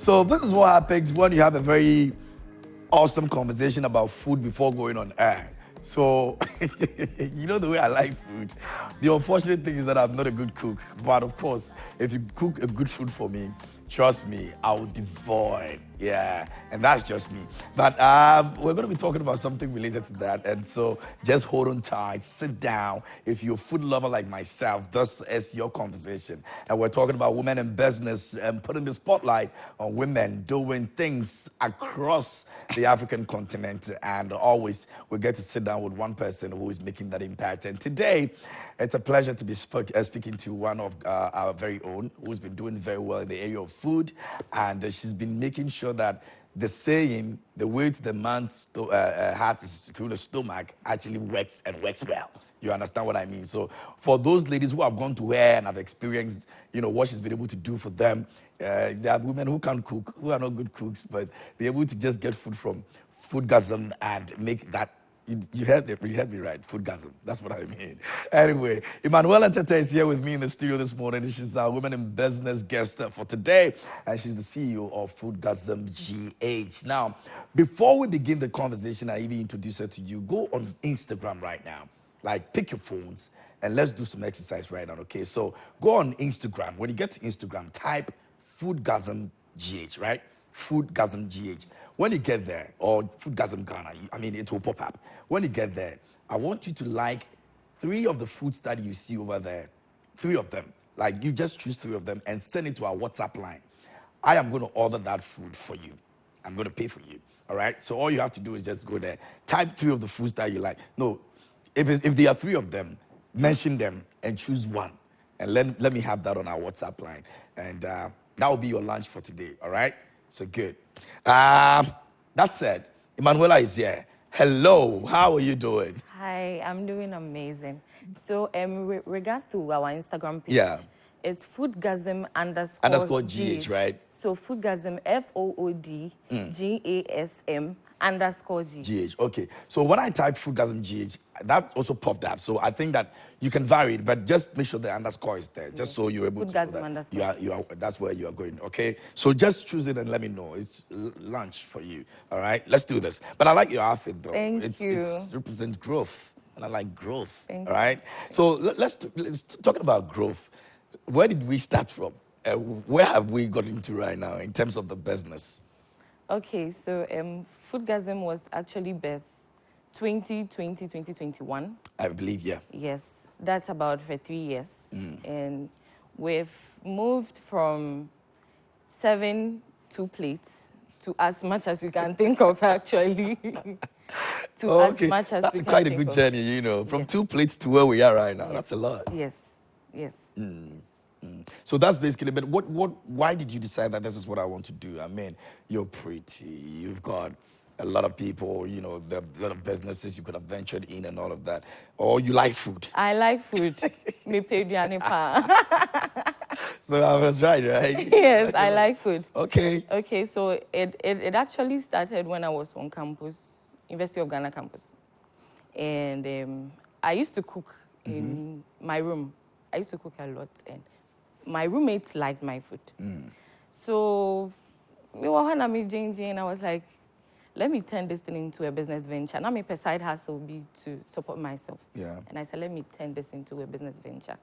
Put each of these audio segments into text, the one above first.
So this is what happens when you have a very awesome conversation about food before going on air. So, you know the way I like food. The unfortunate thing is that I'm not a good cook. But of course, if you cook a good food for me, trust me, I'll devour it. Yeah, and that's just me. But we're going to be talking about something related to that. And so just hold on tight, sit down. If you're a food lover like myself, this is your conversation. And we're talking about women in business and putting the spotlight on women doing things across the African continent. And always we get to sit down with one person who is making that impact. And today, it's a pleasure to be speaking to one of our very own who's been doing very well in the area of food. And she's been making sure that the saying, the way to the man's heart is through the stomach, actually works and works well. You understand what I mean? So for those ladies who have gone to her and have experienced, what she's been able to do for them, there are women who can't cook, who are not good cooks, but they're able to just get food from Foodgasm and make that. You heard me right, Foodgasm. That's what I mean. Anyway, Emmanuella Tetteh is here with me in the studio this morning. She's our Women in Business guest for today, and she's the CEO of Foodgasm GH. Now, before we begin the conversation, I even introduce her to you, go on Instagram right now. Like, pick your phones, and let's do some exercise right now, okay? So, go on Instagram. When you get to Instagram, type Foodgasm GH, right? Foodgasm GH. When you get there, or Foodgasm Ghana, it will pop up. When you get there, I want you to like 3 of the foods that you see over there. 3 of them. Like, you just choose 3 of them and send it to our WhatsApp line. I am going to order that food for you. I'm going to pay for you. All right? So all you have to do is just go there. Type 3 of the foods that you like. No, if there are 3 of them, mention them and choose one. And let me have that on our WhatsApp line. And that will be your lunch for today. All right? So good. That said, Emmanuella is here. Hello, how are you doing? Hi, I'm doing amazing. So, regards to our Instagram page, it's Foodgasm _GH, right? So Foodgasm FOODGASM _GH. Okay. So when I type Foodgasm GH, that also popped up. So I think that you can vary it, but just make sure the underscore is there, just so you're able Foodgasm to know underscore. you are, that's where you are going. Okay. So just choose it and let me know. It's lunch for you. All right. Let's do this. But I like your outfit though. Thank you. It represents growth, and I like growth. Thank all right. You. So let's talking about growth. Where did we start from? Where have we got into right now in terms of the business? Okay, so Foodgasm was actually birthed 2021. I believe, yeah. Yes, that's about for 3 years. And we've moved from 7 2 plates to as much as we can think of, actually. As much as that's we can quite a think good of. journey, From 2 plates to where we are right now. Yes. That's a lot. Yes. So that's basically, but why did you decide that this is what I want to do? You're pretty, you've got a lot of people, there are a lot of businesses you could have ventured in and all of that. Or you like food. I like food. Me pay pa. So I was right? Yes, I like food. Okay, so it actually started when I was on campus, University of Ghana campus. And I used to cook in my room. I used to cook a lot, and my roommates liked my food. So we were on a meeting, and I was like, let me turn this thing into a business venture. Now my side hustle will be to support myself. Yeah. And I said, let me turn this into a business venture.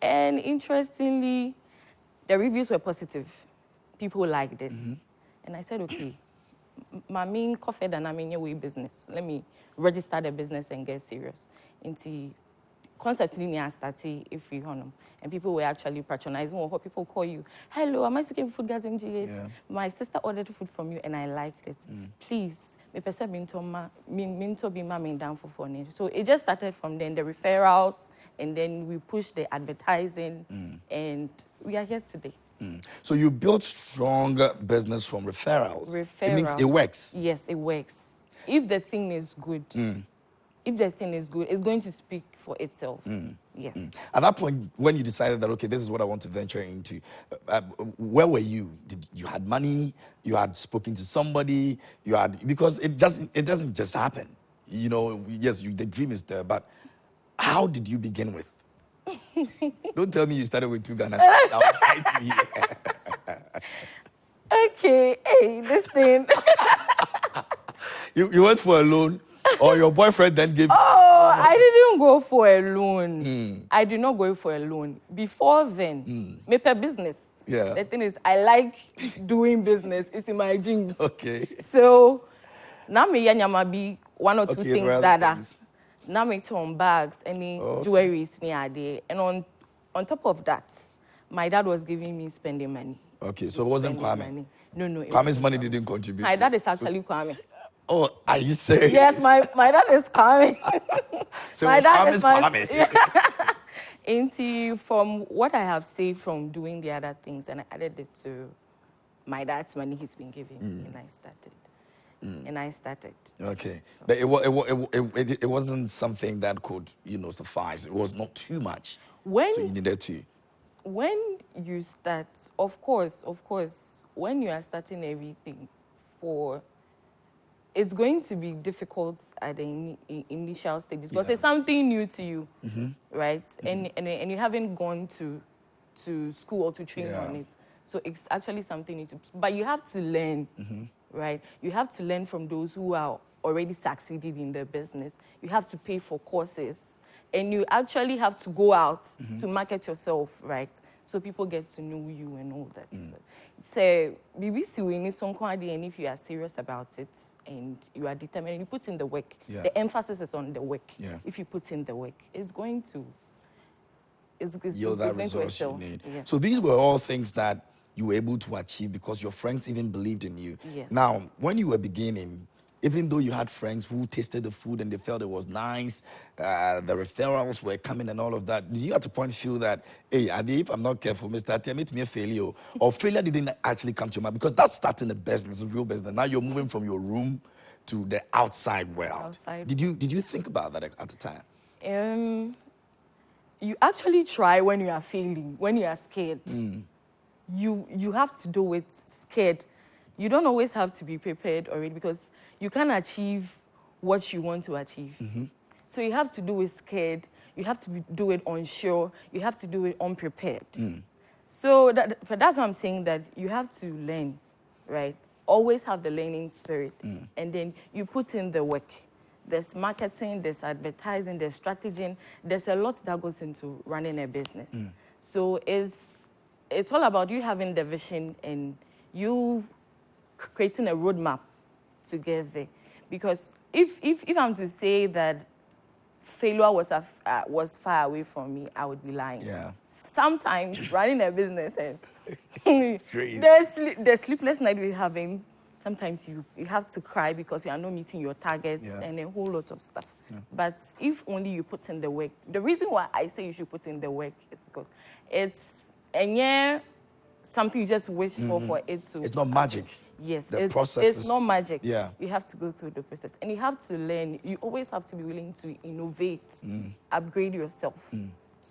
And interestingly, the reviews were positive. People liked it. And I said, okay, my main coffee and I'm in your way business. Let me register the business and get serious. Into concept in started if we honor. And people were actually patronizing, or people call you, hello, am I speaking Foodgasm GH? Yeah. My sister ordered food from you and I liked it. Please, me person minto be ma down for ne. So it just started from then, the referrals, and then we pushed the advertising, and we are here today. So you built strong business from referrals. It means it works. Yes, it works. If the thing is good, it's going to speak for itself. Yes. At that point, when you decided that, okay, this is what I want to venture into, where were you? Did you had money? You had spoken to somebody? Because it doesn't just happen. Yes, the dream is there, but how did you begin with? Don't tell me you started with 2 Ghana. I'll fight you here. Okay, hey, this thing. You went for a loan, or your boyfriend then gave? Oh, I didn't go for a loan. I did not go for a loan. Before then, make a business. Yeah. The thing is, I like doing business. It's in my genes. Okay. So now me yanyama be one or two Okay, things well, that things. now me turn bags, any jewelries near there, and on top of that, my dad was giving me spending money. Okay, so it wasn't Spending Kwame. money. No. Kwame's money didn't contribute. My dad is actually Kwame. Oh, are you serious? Yes, my dad is Kwame. So My dad is Kwame. Into from what I have saved from doing the other things, and I added it to my dad's money he's been giving, and I started. Okay, So. but it wasn't something that could suffice. It was not too much. So you needed to. When you start, of course, when you are starting everything, it's going to be difficult at the initial stages because it's something new to you, right? And you haven't gone to school or to train on it. So it's actually something new but you have to learn, right? You have to learn from those who are already succeeded in their business. You have to pay for courses. And you actually have to go out to market yourself, right? So people get to know you and all that. So, BBC, we need some quality, and if you are serious about it and you are determined, and you put in the work. Yeah. The emphasis is on the work. Yeah. If you put in the work, it's going to. Yield that results you need. Yes. So these were all things that you were able to achieve because your friends even believed in you. Yes. Now, when you were beginning, even though you had friends who tasted the food and they felt it was nice, the referrals were coming and all of that, did you at a point feel that, hey, Adi, if I'm not careful, Mr. Tetteh, make me a failure? Or failure didn't actually come to your mind? Because that's starting a business, a real business. Now you're moving from your room to the outside world. Did you think about that at the time? You actually try when you are failing, when you are scared. You have to do it scared. You don't always have to be prepared already because you can't achieve what you want to achieve. So you have to do it scared. You have to do it unsure. You have to do it unprepared. So that's why I'm saying that you have to learn, right? Always have the learning spirit. And then you put in the work. There's marketing, there's advertising, there's strategy. There's a lot that goes into running a business. So it's all about you having the vision and you creating a roadmap together. Because if I'm to say that failure was far away from me, I would be lying. Yeah. Sometimes running a business and Crazy. the sleepless night we're having, sometimes you have to cry because you are not meeting your targets and a whole lot of stuff. But if only you put in the work, the reason why I say you should put in the work is because it's something you just wish for it to. It's not magic. Yes, the process it's not magic. Yeah. You have to go through the process. And you have to learn. You always have to be willing to innovate, upgrade yourself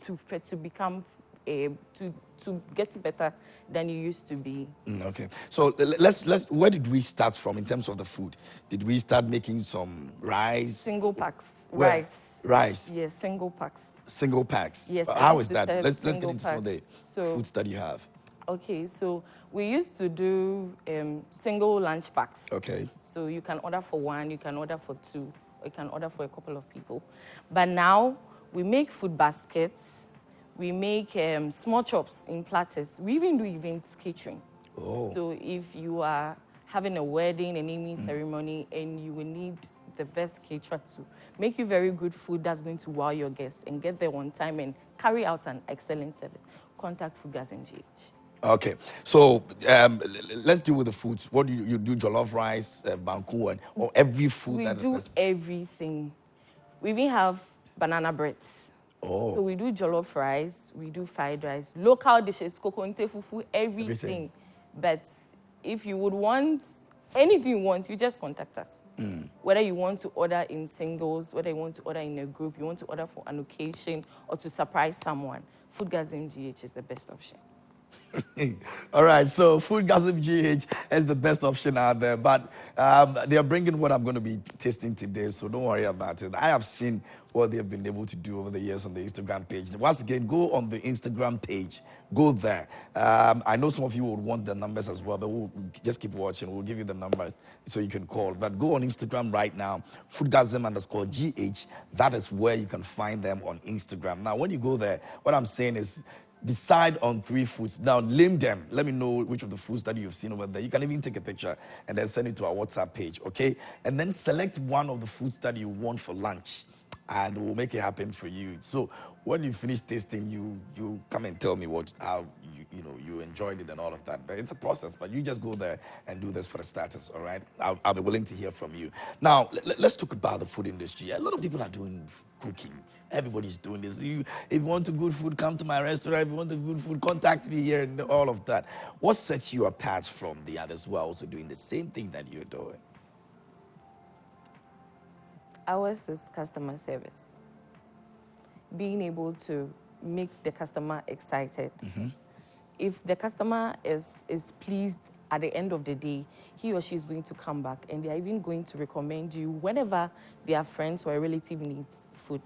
to become, to get better than you used to be. Okay. So let's where did we start from in terms of the food? Did we start making some rice? Single packs. Where? Rice. Yes, single packs. Single packs. Yes. How is that? Let's get into some of the foods that you have. Okay, so we used to do single lunch packs. Okay. So you can order for one, you can order for two, or you can order for a couple of people. But now we make food baskets, we make small chops in platters. We even do events catering. Oh. So if you are having a wedding, a naming ceremony, and you will need the best caterer to make you very good food that's going to wow your guests and get there on time and carry out an excellent service, contact Foodgasm GH. Okay, so let's deal with the foods. What do you do? Jollof rice, banku, or every food? We do everything. We even have banana breads. Oh. So we do jollof rice, we do fried rice, local dishes, kokonte, fufu, everything. But if you would want anything you want, you just contact us. Whether you want to order in singles, whether you want to order in a group, you want to order for an occasion or to surprise someone, Foodgasm GH is the best option. All right, so Foodgasm GH is the best option out there, but they are bringing what I'm going to be tasting today, so don't worry about it. I have seen what they've been able to do over the years on the Instagram page. Once again, go on the Instagram page, go there. I know some of you would want the numbers as well, but we'll just keep watching. We'll give you the numbers so you can call. But go on Instagram right now, Foodgasm_GH. That is where you can find them on Instagram. Now, when you go there, what I'm saying is, decide on 3 foods. Now, name them. Let me know which of the foods that you've seen over there. You can even take a picture and then send it to our WhatsApp page, okay? And then select one of the foods that you want for lunch, and we'll make it happen for you. So when you finish tasting, you come and tell me how you enjoyed it and all of that. But it's a process. But you just go there and do this for the starters, all right? I'll be willing to hear from you. Now, let's talk about the food industry. A lot of people are doing cooking. Everybody's doing this. If you want good food, come to my restaurant. If you want the good food, contact me here and all of that. What sets you apart from the others who are also doing the same thing that you're doing? Ours is customer service. Being able to make the customer excited. Mm-hmm. If the customer is pleased at the end of the day, he or she is going to come back, and they are even going to recommend you whenever their friends or a relative needs food,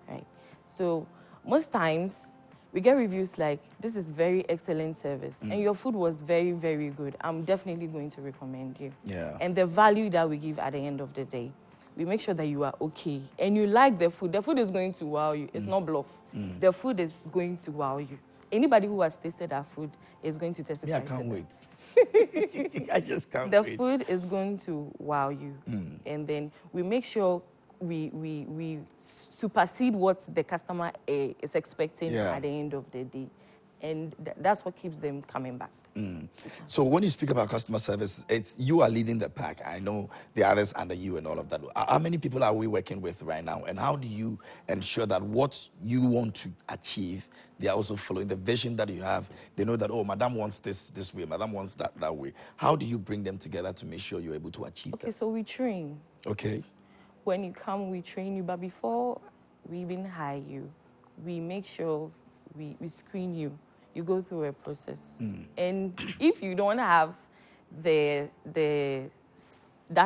right? So most times we get reviews like, this is very excellent service, and your food was very, very good. I'm definitely going to recommend you. Yeah. And the value that we give at the end of the day, we make sure that you are okay and you like the food. The food is going to wow you. It's not bluff. The food is going to wow you. Anybody who has tasted our food is going to testify. Yeah, I can't wait. I just can't wait. The food is going to wow you. And then we make sure we supersede what the customer is expecting at the end of the day. And that's what keeps them coming back. So when you speak about customer service, it's you are leading the pack. I know the others under you and all of that. How many people are we working with right now? And how do you ensure that what you want to achieve, they are also following the vision that you have? They know that, oh, Madam wants this way, Madam wants that way. How do you bring them together to make sure you're able to achieve that? Okay, so we train. Okay. When you come, we train you. But before we even hire you, we make sure we screen you. You go through a process. And if you don't have that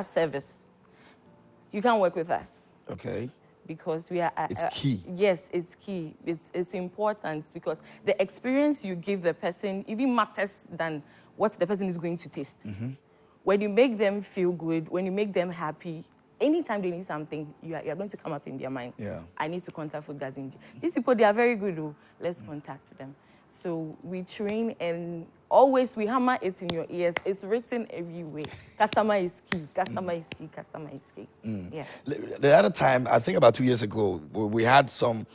service, you can't work with us. Okay. Because we are... it's key. Yes, it's key. It's important because the experience you give the person even matters than what the person is going to taste. When you make them feel good, when you make them happy, anytime they need something, you are going to come up in their mind. Yeah. I need to contact Foodgasm. These people, they are very good. Oh. Let's contact them. So we train, and always we hammer it in your ears. It's written everywhere. Customer is key. Customer is key. Customer is key. Yeah. The other time, I think about 2 years ago, we had some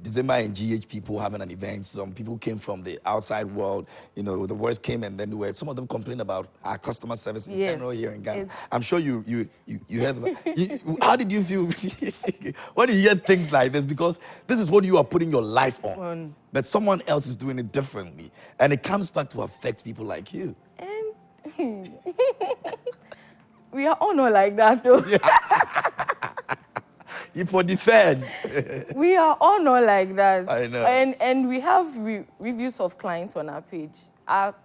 December and GH people having an event. Some people came from the outside world. You know, the voice came, and then some of them complained about our customer service in general here in Ghana. I'm sure you heard about how did you feel when you hear things like this? Because this is what you are putting your life on. But someone else is doing it differently. And it comes back to affect people like you. And we are all not like that, though. You for defend. We are all not like that. I know. And we have reviews of clients on our page.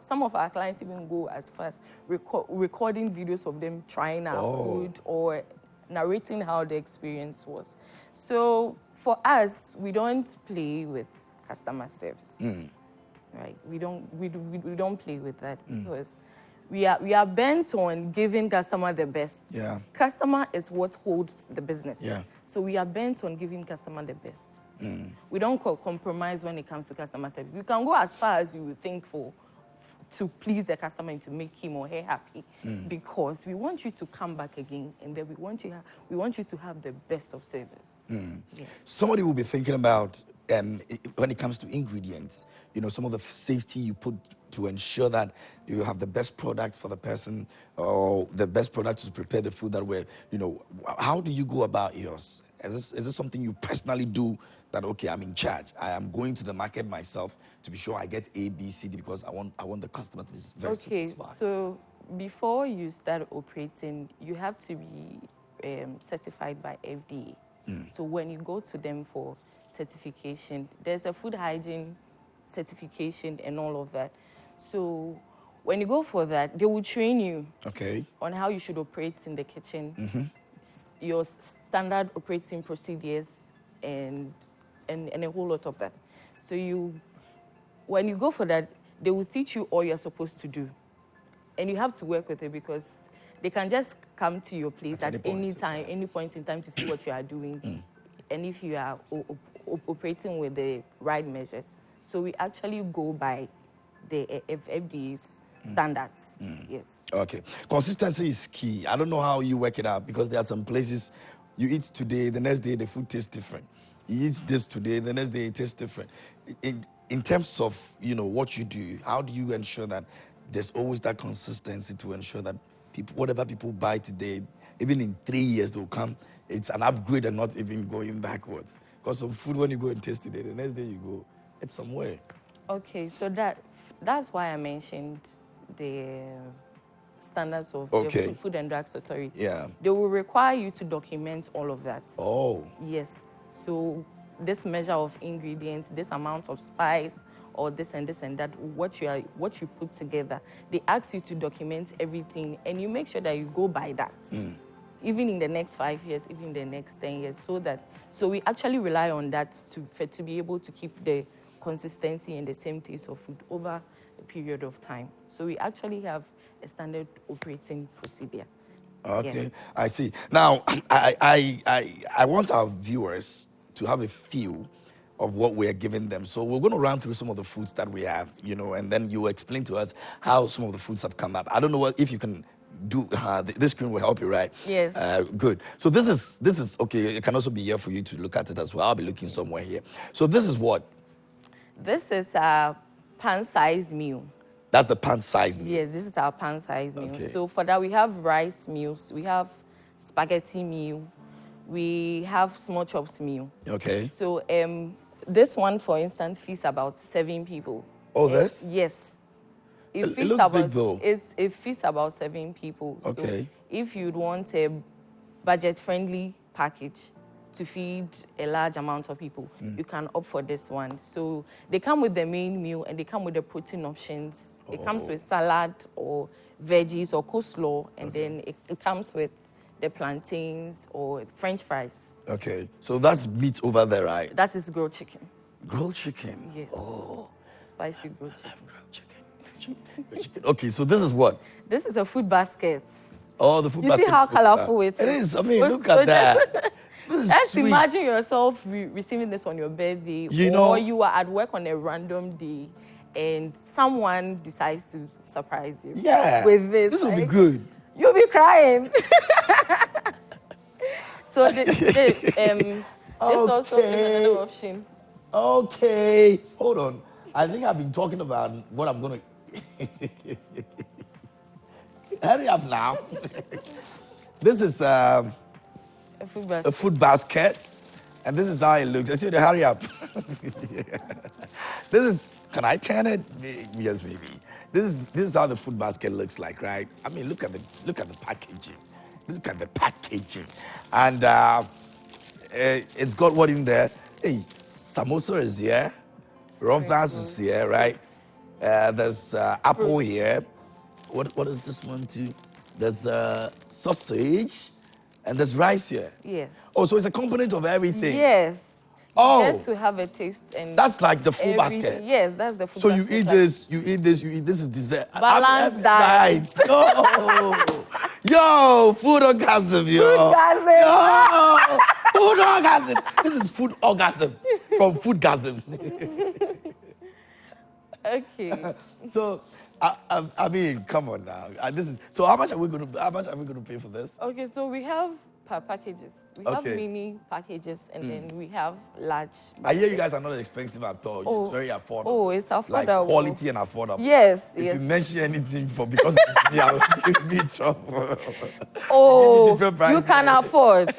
Some of our clients even go as far as recording videos of them trying our food or narrating how the experience was. So for us, we don't play with customer service. Right? We don't play with that because we are bent on giving customer the best. Yeah. Customer is what holds the business. Yeah. So we are bent on giving customer the best. We don't compromise when it comes to customer service. We can go as far as you would think to please the customer and to make him or her happy, because we want you to come back again, and then we want you to have the best of service. Yes. Somebody will be thinking about when it comes to ingredients, some of the safety you put to ensure that you have the best product for the person or the best product to prepare the food that way. How do you go about yours? Is this something you personally do that, okay, I'm in charge. I am going to the market myself to be sure I get A, B, C, D because I want the customer to be very satisfied. Okay, so before you start operating, you have to be certified by FDA. So when you go to them for certification, there's a food hygiene certification and all of that. So when you go for that, they will train you on how you should operate in the kitchen, your standard operating procedures, and a whole lot of that. So when you go for that, they will teach you all you're supposed to do. And you have to work with it because they can just come to your place at any time, any point in time to see what you are doing. And if you are operating with the right measures. So we actually go by the FDA's standards. Yes. Okay. Consistency is key. I don't know how you work it out because there are some places you eat today, the next day the food tastes different. You eat this today, the next day it tastes different. In terms of, what you do, how do you ensure that there's always that consistency to ensure that whatever people buy today, even in 3 years they'll come, it's an upgrade and not even going backwards. Because some food, when you go and taste it, the next day you go, it's somewhere. Okay, so that's why I mentioned the standards of the Food and Drugs Authority. Yeah. They will require you to document all of that. Oh. Yes. So this measure of ingredients, this amount of spice, or this and that, what you put together, they ask you to document everything, and you make sure that you go by that. Even in the next 5 years, even the next 10 years, so we actually rely on that to be able to keep the consistency and the same taste of food over a period of time. So we actually have a standard operating procedure. Okay, Yeah. I see. Now, I want our viewers to have a feel of what we're giving them. So we're going to run through some of the foods that we have, and then you explain to us how some of the foods have come up. I don't know if you can do, this screen will help you, right? Yes. Good. So this is, okay, it can also be here for you to look at it as well. I'll be looking somewhere here. So this is what? This is a pan-sized meal. That's the pan-sized meal? Yes, this is our pan-sized meal. Okay. So for that, we have rice meals, we have spaghetti meal, we have small chops meal. Okay. So this one, for instance, feeds about 7 people. Oh, this? Yes. It looks big, though. It feeds about 7 people. Okay. So if you'd want a budget-friendly package to feed a large amount of people, you can opt for this one. So they come with the main meal and they come with the protein options. It comes with salad or veggies or coleslaw, and then it comes with the plantains or French fries. Okay, so that's meat over there, right? That is grilled chicken. Grilled chicken? Yes. Oh. Spicy grilled chicken. Grilled chicken. Grilled chicken. Okay, so this is what? This is a food basket. Oh, the food basket. You see how colorful it is? It is. I mean, look at that. This is Just sweet. imagine yourself receiving this on your birthday, or you are at work on a random day, and someone decides to surprise you. Yeah. With this. This will be good. You'll be crying. So this also is another option. Okay. Hold on. I think I've been talking about what I'm going to... Hurry up now. This is a food basket. And this is how it looks. I see you to hurry up. This is... Can I turn it? Yes, maybe. This is how the food basket looks like, right? I mean, look at the packaging. Look at the packaging. And it's got what in there? Hey, samosa is here. Rough buns is here, right? There's apple here. What is this one too? There's sausage. And there's rice here. Yes. Oh, so it's a component of everything. Yes. Oh. You get to have a taste and that's like the full basket. Yes, that's the full so basket. So you eat this, you eat this, you eat this is dessert. Balanced diet. Yo, food orgasm, yo. Foodgasm. Yo, food orgasm. This is food orgasm from Foodgasm. Okay. So I mean, come on now. So how much are we going to pay for this? Okay, so we have per packages. We have mini packages, and then we have large. I hear you guys are not expensive at all. It's very affordable. Oh, it's affordable. Like quality and affordable. Yes, if yes. you mention anything because it's me, I'll be in trouble. Oh, you can afford.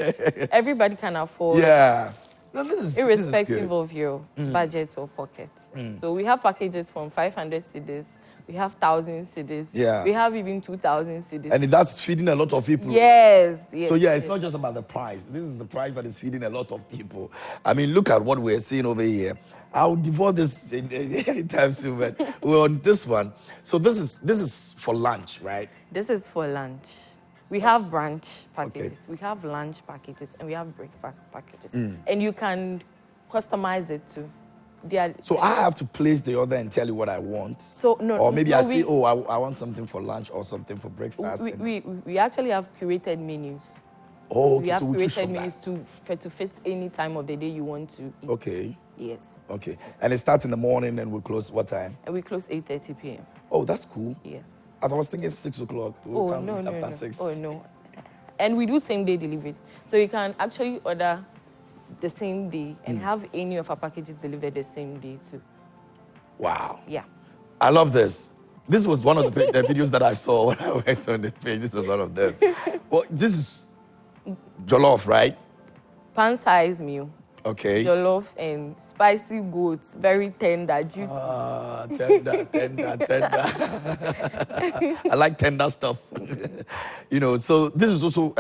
Everybody can afford. Yeah. No, this is irrespective of your budget or pockets. So we have packages from 500 cedis We have 1,000 cities. Yeah. We have even 2,000 cities. And that's feeding a lot of people. Yes, yes. So yeah, it's yes. not just about the price. This is the price that is feeding a lot of people. I mean, look at what we're seeing over here. I'll devote this anytime soon, but we're on this one. So this is for lunch, right? This is for lunch. We have brunch packages, we have lunch packages, and we have breakfast packages. And you can customize it too. So I have to place the order and tell you what I want. So no, or maybe no, I say, I want something for lunch or something for breakfast. We actually have curated menus. Oh, okay. We have so we curated menus to fit any time of the day you want to eat. Okay. Yes. Okay. And it starts in the morning and we close what time? And we close 8:30 p.m. Oh, that's cool. Yes. I was thinking 6 o'clock. We'll come after 6. Oh, no. And we do same-day deliveries. So you can actually order the same day and have any of our packages delivered the same day too. Wow. Yeah. I love this. This was one of the videos that I saw when I went on the page. This was one of them. Well, this is jollof, right? Pan-sized meal. Okay. Jollof and spicy goats, very tender, juicy. Tender. I like tender stuff. So this is also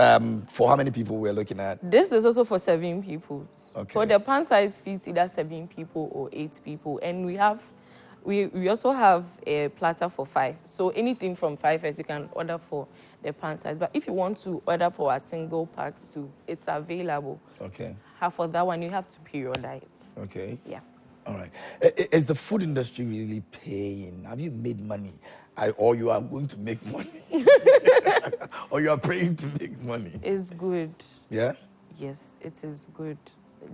for how many people we're looking at? This is also for 7 people. Okay. For the pan size fits either 7 people or 8 people. And we also have a platter for 5. So anything from 5 heads you can order for the pan size. But if you want to order for a single packs too, it's available. Okay. For that one, you have to pre-order it. Okay. Yeah. All right. Is the food industry really paying? Have you made money? Or you are going to make money? Or you are praying to make money? It's good. Yeah? Yes, it is good.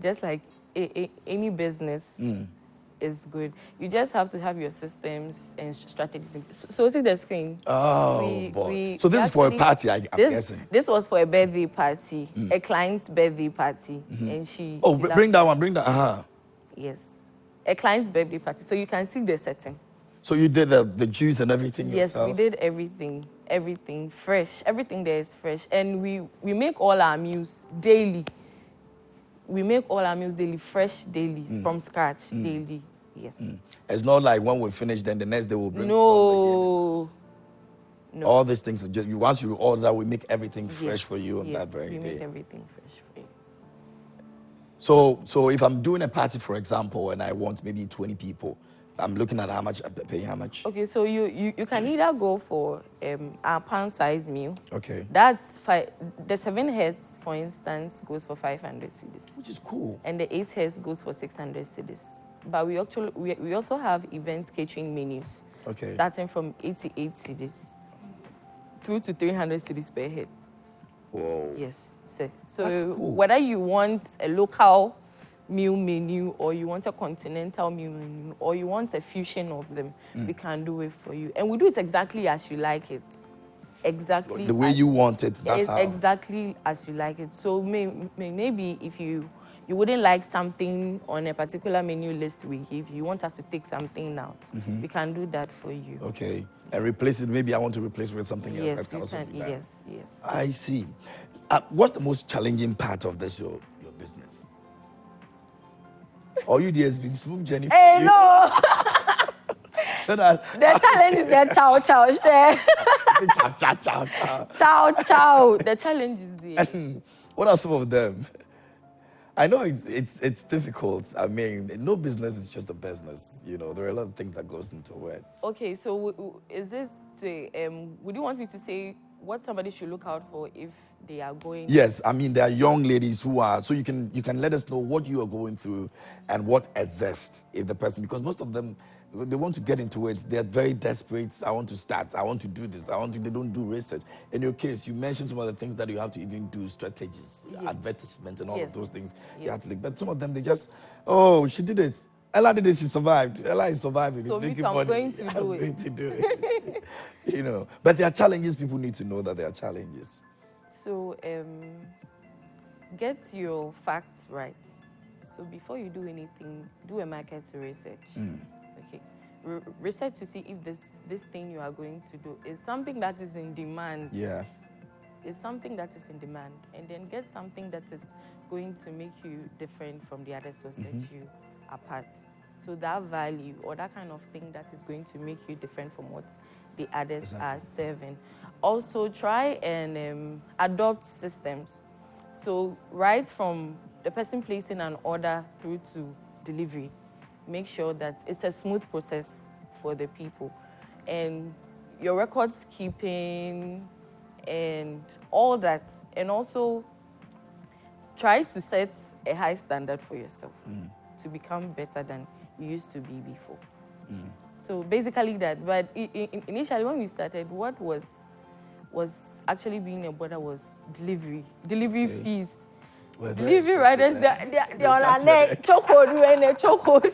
Just like any business is good. You just have to have your systems and strategies. So see the screen. Oh, boy. So this is for a party, I'm guessing. This was for a birthday party, a client's birthday party. And she... Oh, she bring that one, bring that. Uh-huh. Yes. A client's birthday party. So you can see the setting. So you did the juice and everything yourself? Yes, we did everything. Everything fresh. Everything there is fresh. And we make all our meals daily. We make all our meals daily, fresh daily, from scratch, daily. Yes. It's not like when we finish, then the next day we'll bring No. No. All these things, once you order, we make everything fresh for you on that very day. We make everything fresh for you. So if I'm doing a party, for example, and I want maybe 20 people, I'm looking at how much, paying how much? Okay, so you can either go for our pan-sized meal. Okay. That's the 7 heads, for instance, goes for 500 cedis. Which is cool. And the 8 heads goes for 600 cedis. But we also have event catering menus. Okay. Starting from 88 cedis through to 300 cedis per head. Whoa. Yes. So cool. Whether you want a local meal menu or you want a continental meal menu or you want a fusion of them, we can do it for you. And we do it exactly as you like it. Exactly. The way you want it, that's how. Exactly as you like it. So maybe if you wouldn't like something on a particular menu list we give, you want us to take something out, we can do that for you. Okay. And replace it. Maybe I want to replace it with something else. Yes, That can also be done. yes. I see. What's the most challenging part of this, your business? Or you has been smooth journey for Hey, you? no! So that, The challenge is the chow share. Chow. The challenge is there. What are some of them? I know it's difficult. I mean, no business is just a business. There are a lot of things that goes into it. Okay, so is this would you want me to say what somebody should look out for if they are going? Yes, I mean there are young ladies who are. So you can let us know what you are going through and what exists if the person, because most of them, they want to get into it. They're very desperate. I want to start. I want to do this. They don't do research. In your case, you mentioned some of the things that you have to even do, strategies, advertisement, and all of those things. You have to look. But some of them, they just, she did it. Ella did it. She survived. Ella is surviving. So making I'm money. going to I'm do it. going to do it. But there are challenges. People need to know that there are challenges. So get your facts right. So before you do anything, do a market research. Okay. Research to see if this thing you are going to do is something that is in demand. Yeah. It's something that is in demand. And then get something that is going to make you different from the other source that you are part. So that value or that kind of thing that is going to make you different from what the others are serving. Also, try and adopt systems. So right from the person placing an order through to delivery, make sure that it's a smooth process for the people. And your records keeping and all that. And also try to set a high standard for yourself to become better than you used to be before. So basically that. But initially when we started, what was actually being a border was delivery fees. Well, Delivery riders, they're on our neck, chokehold, we're in a chokehold.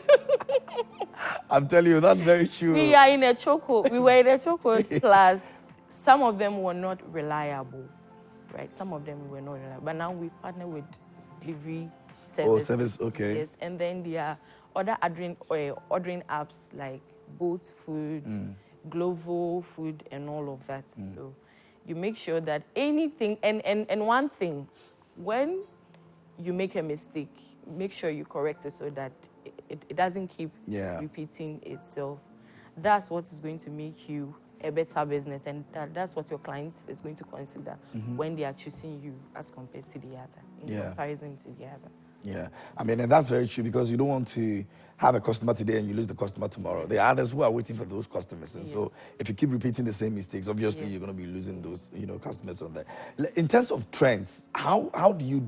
I'm telling you, that's very true. We are in a chokehold. We were in a chokehold. Plus, some of them were not reliable, right? Some of them were not reliable. But now we partner with delivery service. Oh, service, okay. Yes, and then there are other ordering apps like Boat Food, Glovo Food, and all of that. So you make sure that anything, and one thing, when you make a mistake, make sure you correct it so that it doesn't keep repeating itself. That's what is going to make you a better business, and that's what your clients is going to consider when they are choosing you as compared to the other, in comparison to the other. Yeah, I mean, and that's very true because you don't want to have a customer today and you lose the customer tomorrow. There are others who are waiting for those customers, and so if you keep repeating the same mistakes, obviously you're going to be losing those, customers on that. In terms of trends, how do you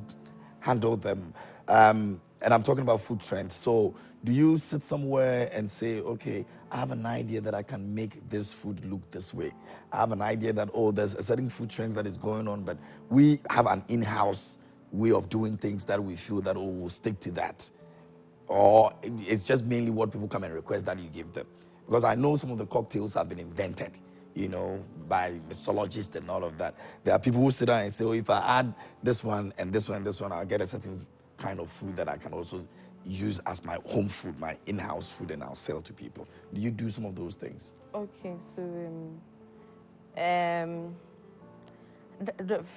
handle them? And I'm talking about food trends. So do you sit somewhere and say, okay, I have an idea that I can make this food look this way. I have an idea that, there's a certain food trends that is going on, but we have an in-house way of doing things that we feel that we'll stick to that. Or it's just mainly what people come and request that you give them. Because I know some of the cocktails have been invented, by mixologists and all of that. There are people who sit down and say, if I add this one and this one and this one, I'll get a certain kind of food that I can also use as my home food, my in-house food, and I'll sell to people. Do you do some of those things? Okay, so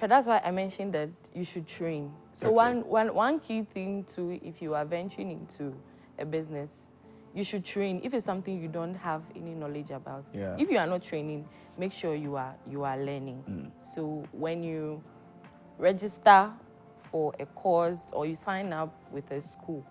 that's why I mentioned that you should train. So one key thing too, if you are venturing into a business, you should train. If it's something you don't have any knowledge about, if you are not training, make sure you are learning. So when you register for a course or you sign up with a school,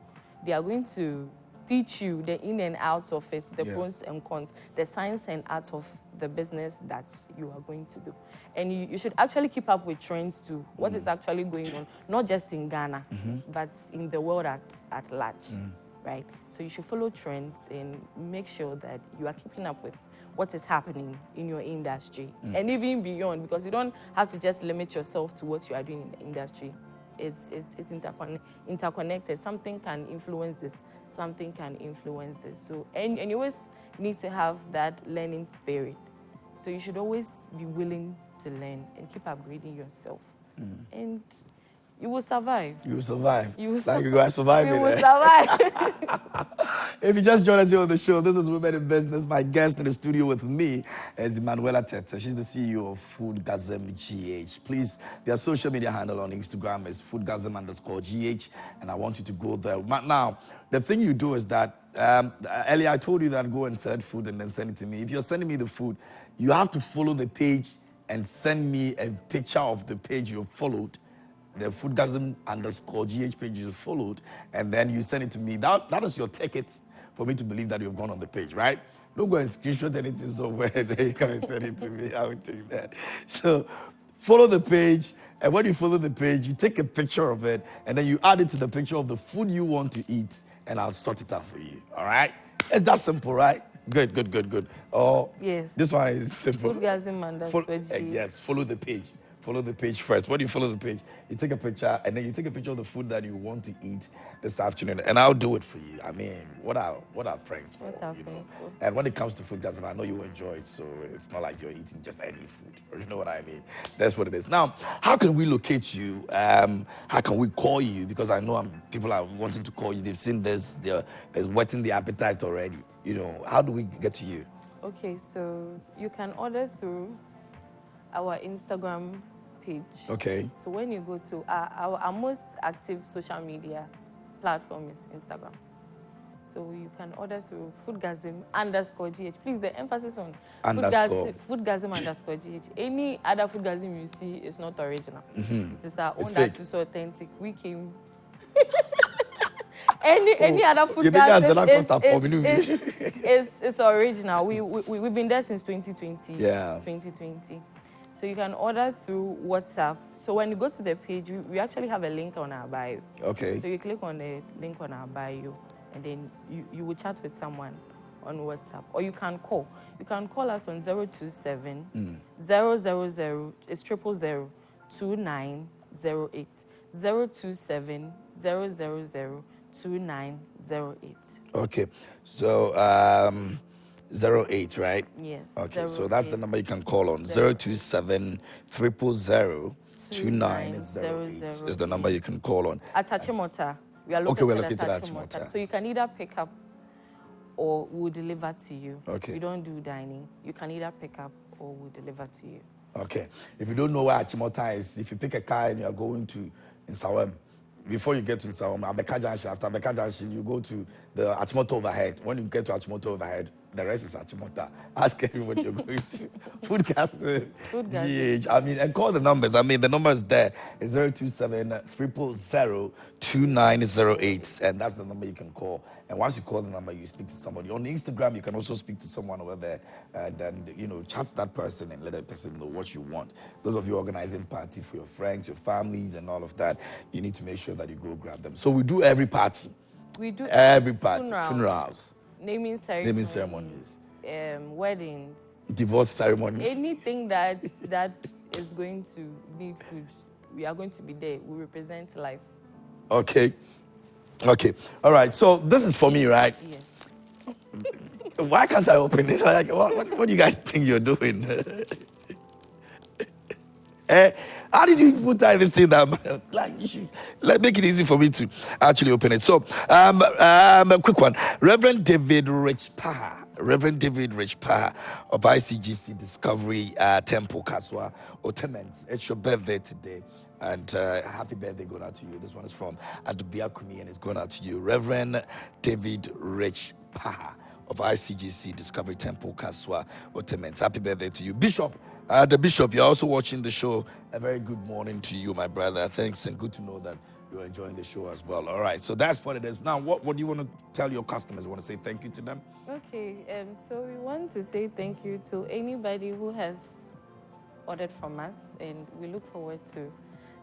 they are going to teach you the in and outs of it, the pros and cons, the science and art of the business that you are going to do. And you should actually keep up with trends too, what is actually going on, not just in Ghana, but in the world at large, right? So you should follow trends and make sure that you are keeping up with what is happening in your industry and even beyond, because you don't have to just limit yourself to what you are doing in the industry. It's interconnected. Something can influence this, something can influence this. So, and you always need to have that learning spirit. So you should always be willing to learn and keep upgrading yourself. And you will survive. You will survive. You will like you guys surviving. You will survive. If you just joined us here on the show, this is Women in Business. My guest in the studio with me is Emmanuella Tetteh. She's the CEO of Foodgasm GH. Please, their social media handle on Instagram is Foodgasm_GH, and I want you to go there. Now, the thing you do is that, earlier I told you that go and select food and then send it to me. If you're sending me the food, you have to follow the page and send me a picture of the page you followed, the Foodgasm_GH page you followed, and then you send it to me. That is your ticket for me to believe that you've gone on the page, right? Don't go and screenshot anything somewhere and then you come and send it to me. I will take that. So follow the page, and when you follow the page, you take a picture of it, and then you add it to the picture of the food you want to eat, and I'll sort it out for you, all right? It's that simple, right? Good. Oh, yes. This one is simple. Foodgasm_GH. Yes, follow the page. Follow the page first. When you follow the page, you take a picture, and then you take a picture of the food that you want to eat this afternoon, and I'll do it for you. I mean, what are friends for? And when it comes to Foodgasm, I know you enjoy it, so it's not like you're eating just any food. You know what I mean? That's what it is. Now, how can we locate you? How can we call you? Because I know people are wanting to call you. They've seen this. They're whetting the appetite already. How do we get to you? Okay, so you can order through our Instagram page. Okay. So when you go to our most active social media platform is Instagram. So you can order through Foodgasm _GH. Please, the emphasis on Underscore. Foodgasm _GH. Any other Foodgasm you see is not original. It is our own fake. that is authentic. We came. Any other you think that's is original. We've been there since 2020. Yeah. 2020. So you can order through WhatsApp. So when you go to the page, we actually have a link on our bio. Okay. So you click on the link on our bio, and then you will chat with someone on WhatsApp, or you can call. You can call us on 027 000 it's 000 2908 027 000 2908. Okay. So 08, right? Yes. Okay, so that's the number you can call on. 027 000 2908 is the number you can call on. At Achimota. We are located at Achimota. So you can either pick up or we'll deliver to you. Okay. We don't do dining. You can either pick up or we'll deliver to you. Okay. If you don't know where Achimota is, if you pick a car and you are going to Nsawam, before you get to Nsawam, Abeka Junction, after Abeka Junction, you go to the Achimota overhead. When you get to Achimota overhead, the rest is Achimota. Ask everybody you're going to. Foodgasm GH. And call the numbers. The number is there. It's 027 000 2908. And that's the number you can call. And once you call the number, you speak to somebody. On Instagram, you can also speak to someone over there. And then, chat that person and let that person know what you want. Those of you organizing party for your friends, your families, and all of that, you need to make sure that you go grab them. So we do every party. We do every party. Funerals. Naming ceremonies. Weddings. Divorce ceremonies. Anything that is going to need food, we are going to be there. We represent life. Okay. All right. So this is for me, right? Yes. Why can't I open it? Like, what do you guys think you're doing? How did you put this thing that you should make it easy for me to actually open it? So, a quick one. Reverend David Rich Paha of ICGC Discovery Temple Kaswa Otements. It's your birthday today. And happy birthday going out to you. This one is from Adubia Kumi and it's going out to you. Reverend David Rich Paha of ICGC Discovery Temple Kaswa Otements. Happy birthday to you. Bishop. The Bishop, you're also watching the show. A very good morning to you, my brother. Thanks, and good to know that you're enjoying the show as well. All right, so that's what it is. Now, what do you want to tell your customers? You want to say thank you to them? Okay, so we want to say thank you to anybody who has ordered from us, and we look forward to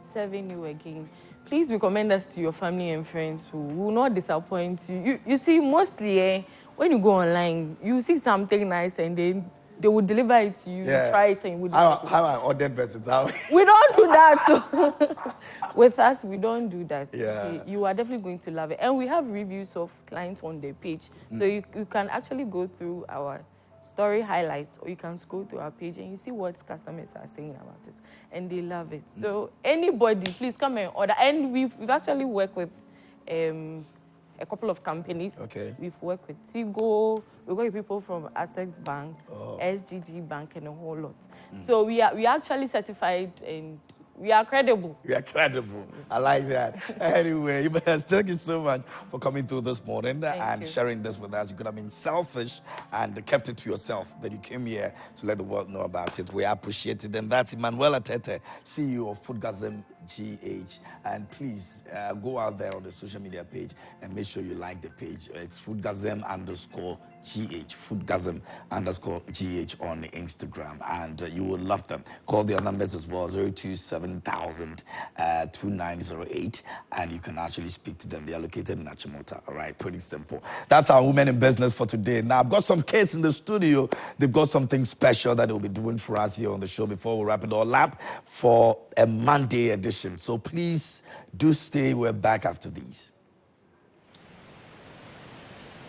serving you again. Please recommend us to your family and friends who will not disappoint you. You see, mostly when you go online, you see something nice and then they will deliver it to you. Yeah. You try it and you would. How I ordered versus how. We don't do that. With us, we don't do that. Yeah. You are definitely going to love it. And we have reviews of clients on the page. So you can actually go through our story highlights or you can scroll through our page and you see what customers are saying about it. And they love it. So anybody, please come and order. And we've actually worked with a couple of companies. Okay. We've worked with Tigo. We work with people from Access Bank, SGG Bank, and a whole lot. So we are actually certified and we are credible. We are credible. I like that. Anyway, thank you so much for coming through this morning and sharing this with us. You could have been selfish and kept it to yourself, that you came here to let the world know about it. We appreciate it. And that's Emmanuella Tetteh, CEO of Foodgasm GH. And please go out there on the social media page and make sure you like the page. It's Foodgasm _GH, Foodgasm _GH on Instagram, and you will love them. Call their numbers as well, 027,000 2908, and you can actually speak to them. They are located in Achimota. All right, pretty simple. That's our Women in Business for today. Now, I've got some kids in the studio. They've got something special that they'll be doing for us here on the show before we wrap it all up for a Monday edition. So please do stay. We're back after these.